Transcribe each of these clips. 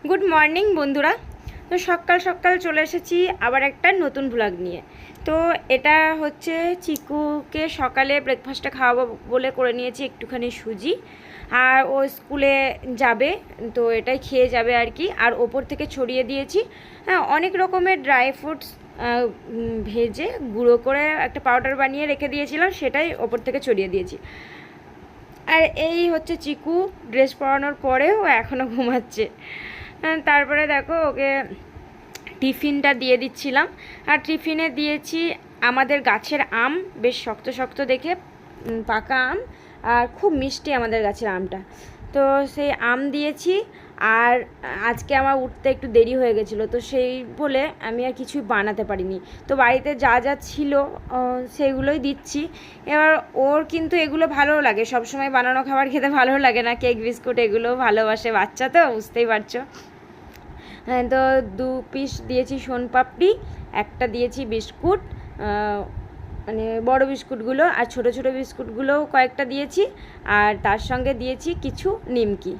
Good morning বন্ধুরা। তো সকাল সকাল চলে এসেছি আবার একটা নতুন ব্লগ নিয়ে। তো এটা হচ্ছে চিকুকে সকালে ব্রেকফাস্টটা খাওয়াবো বলে করে নিয়েছি একটুখানি সুজি, আর ও স্কুলে যাবে তো এটাই খেয়ে যাবে আর কি। আর ওপর থেকে ছড়িয়ে দিয়েছি অনেক রকমের ড্রাই ফ্রুটস ভেজে গুঁড়ো করে একটা পাউডার বানিয়ে রেখে দিয়েছিলাম, সেটাই ওপর থেকে ছড়িয়ে দিয়েছি। আর এই হচ্ছে চিকু, ড্রেস পরানোর পরেও এখনও ঘুমাচ্ছে। তারপরে দেখো ওকে টিফিনটা দিয়ে দিচ্ছিলাম, আর টিফিনে দিয়েছি আমাদের গাছের আম, বেশ শক্ত শক্ত দেখে পাকা আম, আর খুব মিষ্টি আমাদের গাছের আমটা। তো সেই আম দিয়েছি। আর আজকে আমার উঠতে একটু দেরি হয়ে গেছিলো, তো সেই বলে আমি আর কিছুই বানাতে পারিনি। তো বাড়িতে যা যা ছিল সেগুলোই দিচ্ছি। এবার ওর কিন্তু এগুলো ভালো লাগে, সবসময় বানানো খাবার খেতে ভালো লাগে না, কেক বিস্কুট এগুলো ভালোবাসে, বাচ্চা তো বুঝতেই পারছো। তো 2 পিস দিয়েছি সোনপাপড়ি, একটা দিয়েছি বিস্কুট, মানে বড় বিস্কুটগুলো, আর ছোট ছোট বিস্কুটগুলোও কয়েকটা দিয়েছি, আর তার সঙ্গে দিয়েছি কিছু নিমকি।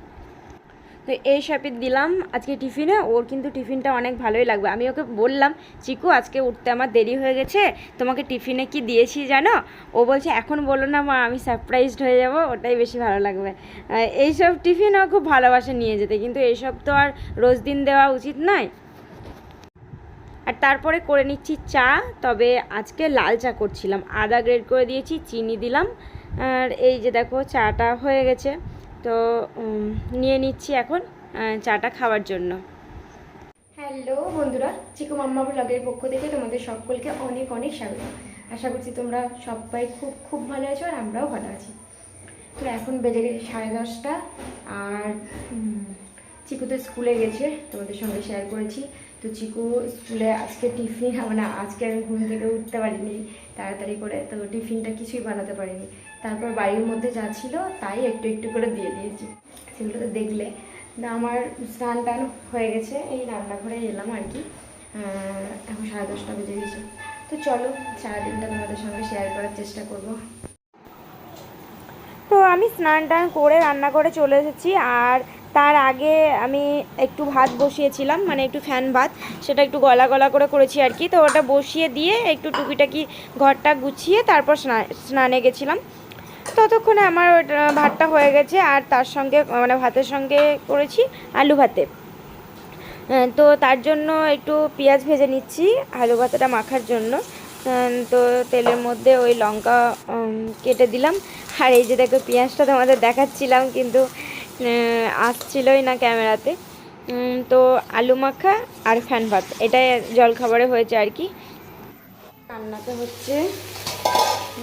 তো এই সবই দিলাম আজকে টিফিনে। ওর কিন্তু টিফিনটা অনেক ভালোই লাগবে। আমি ওকে বললাম, চিকু আজকে উঠতে আমার দেরি হয়ে গেছে, তোমাকে টিফিনে কি দিয়েছি জানো? ও বলছে এখন বলো না মা, আমি সারপ্রাইজড হয়ে যাব, ওটাই বেশি ভালো লাগবে। এইসব টিফিন ও খুব ভালোবাসে নিয়ে যেতে, কিন্তু এইসব তো আর রোজ দিন দেওয়া উচিত নয়। আর তারপরে করে নিচ্ছি চা, তবে আজকে লাল চা করছিলাম, আদা গ্রেড করে দিয়েছি, চিনি দিলাম, আর এই যে দেখো চাটা হয়ে গেছে। তো নিয়ে নিচ্ছি এখন চাটা খাওয়ার জন্য। হ্যালো বন্ধুরা, চিকু মাম্মা ব্লগের পক্ষ থেকে তোমাদের সকলকে অনেক অনেক স্বাগত। আশা করছি তোমরা সবাই খুব খুব ভালো আছো, আর আমরাও ভালো আছি। তো এখন বেজে গেছে 10:30, আর চিকু তো স্কুলে গেছে, তোমাদের সঙ্গে শেয়ার করেছি। তো চিকু স্কুলে আজকে টিফিন, মানে আজকে আমি ঘুম থেকে উঠতে পারিনি তাড়াতাড়ি করে, তো টিফিনটা কিছুই বানাতে পারিনি। তারপর বাড়ির মধ্যে যা ছিল তাই একটু একটু করে দিয়ে দিয়েছি, সেগুলো তো দেখলে না। আমার স্নান টান হয়ে গেছে, এই রান্নাঘরে এলাম আর কি। এখন 10:30 বেজে গেছে। তো চলো সারাদিনটা তোমাদের সঙ্গে শেয়ার করার চেষ্টা করব। তো আমি স্নান টান করে রান্না করে চলে এসেছি, আর তার আগে আমি একটু ভাত বসিয়েছিলাম, মানে একটু ফ্যান ভাত, সেটা একটু গলা গলা করে করেছি আর কি। তো ওটা বসিয়ে দিয়ে একটু টুকিটাকি ঘরটা গুছিয়ে তারপর স্নানে গেছিলাম। ততক্ষণে আমার ভাতটা হয়ে গেছে, আর তার সঙ্গে মানে ভাতের সঙ্গে করেছি আলু ভাতে। তো তার জন্য একটু পেঁয়াজ ভেজে নিচ্ছি আলু ভাতেটা মাখার জন্য। তো তেলের মধ্যে ওই লঙ্কা কেটে দিলাম, আর এই যে দেখো পেঁয়াজটা তোমাদের দেখাচ্ছিলাম কিন্তু আসছিলই না ক্যামেরাতে। তো আলু মাখা আর ফ্যান ভাত, এটাই জলখাবারে হয়েছে আর কি। রান্নাতে হচ্ছে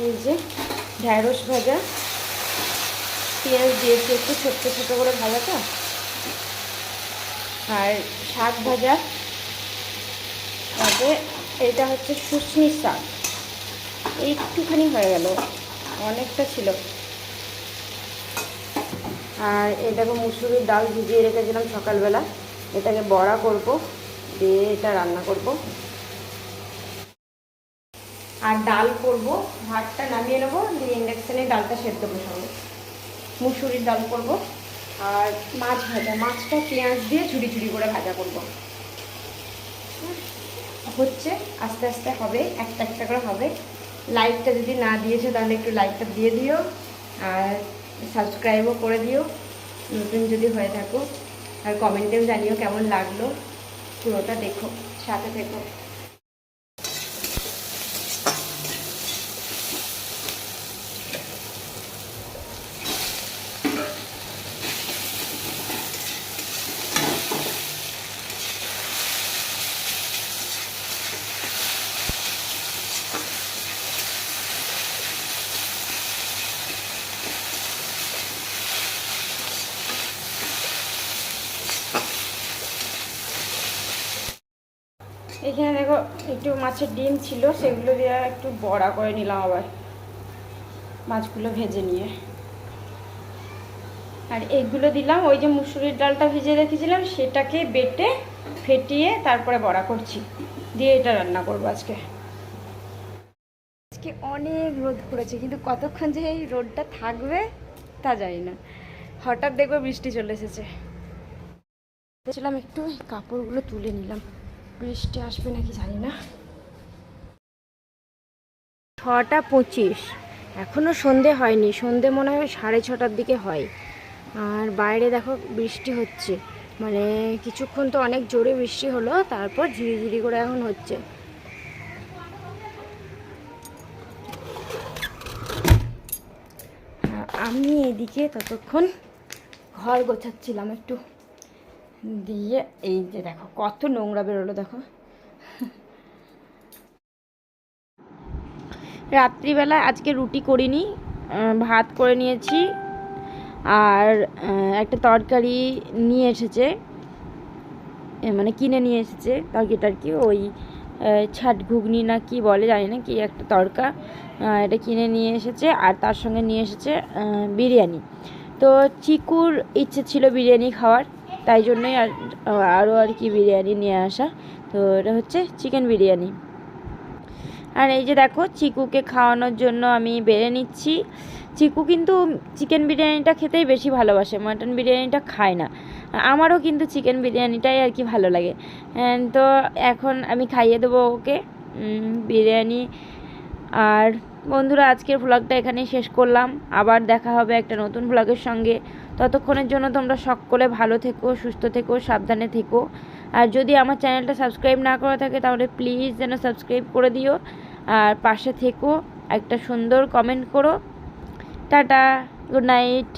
এই যে ঢ্যাঁড়স ভাজা, পেঁয়াজ দিয়েছি একটু ছোট্ট ছোটো করে ভাজাটা, আর শাক ভাজা, তারপরে এটা হচ্ছে শুশনির শাক, একটুখানি হয়ে গেল, অনেকটা ছিল। আর এই দেখো মুসুরির ডাল ভিজিয়ে রেখেছিলাম সকালবেলা, এটাকে বড়া করব, দিয়ে এটা রান্না করব। আর ডাল করব, ভাতটা নামিয়ে নেবো, দিয়ে ইন্ডাকশানে ডালটা সেদ্ধ বসাবো। মুসুরির ডাল করব, আর মাছ ভাজা, মাছটা পেঁয়াজ দিয়ে ঝুড়ি ঝুড়ি করে ভাজা করব। হচ্ছে আস্তে আস্তে হবে, একটা একটা করে হবে। লাইকটা যদি না দিয়েছো তাহলে একটু লাইকটা দিয়ে দিও, আর সাবস্ক্রাইবও করে দিও নতুন যদি হয়ে থাকো, আর কমেন্টেও জানিও কেমন লাগলো। পুরোটা দেখো, সাথে থেকো। এখানে দেখো একটু মাছের ডিম ছিল, সেগুলো দিয়ে একটু বড়া করে নিলাম আবার, মাছগুলো ভেজে নিয়ে। আর এইগুলো দিলাম, ওই যে মুসুরির ডালটা ভেজে রেখেছিলাম সেটাকে বেটে ফেটিয়ে তারপরে বড়া করছি, দিয়ে এটা রান্না করবো আজকে। আজকে অনেক রোদ পড়েছে, কিন্তু কতক্ষণ যে এই রোদটা থাকবে তা জানি না। হঠাৎ দেখবো বৃষ্টি চলে এসেছে। ছিলাম একটু কাপড়গুলো তুলে নিলাম, বৃষ্টি আসবে নাকি জানি না। 6:25, এখনও সন্ধে হয়নি, সন্ধে মনে হয় 6:30টার দিকে হয়। আর বাইরে দেখো বৃষ্টি হচ্ছে, মানে কিছুক্ষণ তো অনেক জোরে বৃষ্টি হলো, তারপর ঝিরিঝিরি করে এখন হচ্ছে। আমি এদিকে ততক্ষণ ঘর গোছাচ্ছিলাম একটু, দিয়ে এই যে দেখো কত নোংরা বেরোলো দেখো। রাত্রিবেলা আজকে রুটি করিনি, ভাত করে নিয়েছি। আর একটা তরকারি নিয়ে এসেছে, মানে কিনে নিয়ে এসেছে তরকারি, ওই ছাট ঘুগনি না কি বলে জানি না, কি একটা তরকা, এটা কিনে নিয়ে এসেছে। আর তার সঙ্গে নিয়ে এসেছে বিরিয়ানি। তো চিকুর ইচ্ছে ছিল বিরিয়ানি খাওয়ার, তাই জন্যই আরও আর কি বিরিয়ানি নিয়ে আসা। তো এটা হচ্ছে চিকেন বিরিয়ানি। আর এই যে দেখো চিকুকে খাওয়ানোর জন্য আমি বেড়ে নিচ্ছি। চিকু কিন্তু চিকেন বিরিয়ানিটা খেতেই বেশি ভালোবাসে, মাটন বিরিয়ানিটা খায় না। আমারও কিন্তু চিকেন বিরিয়ানিটাই আর কি ভালো লাগে। তো এখন আমি খাইয়ে দেবো ওকে বিরিয়ানি। আর বন্ধুরা, আজকের ভ্লগটা এখানেই শেষ করলাম, আবার দেখা হবে একটা নতুন ভ্লগের সঙ্গে। ততক্ষণের জন্য তোমরা সকলে ভালো থেকো, সুস্থ থেকো, সাবধানে থেকো। আর যদি আমার চ্যানেলটা সাবস্ক্রাইব না করা থাকে তাহলে প্লিজ যেন সাবস্ক্রাইব করে দিও, আর পাশে থেকো, একটা সুন্দর কমেন্ট করো। Tata, good night.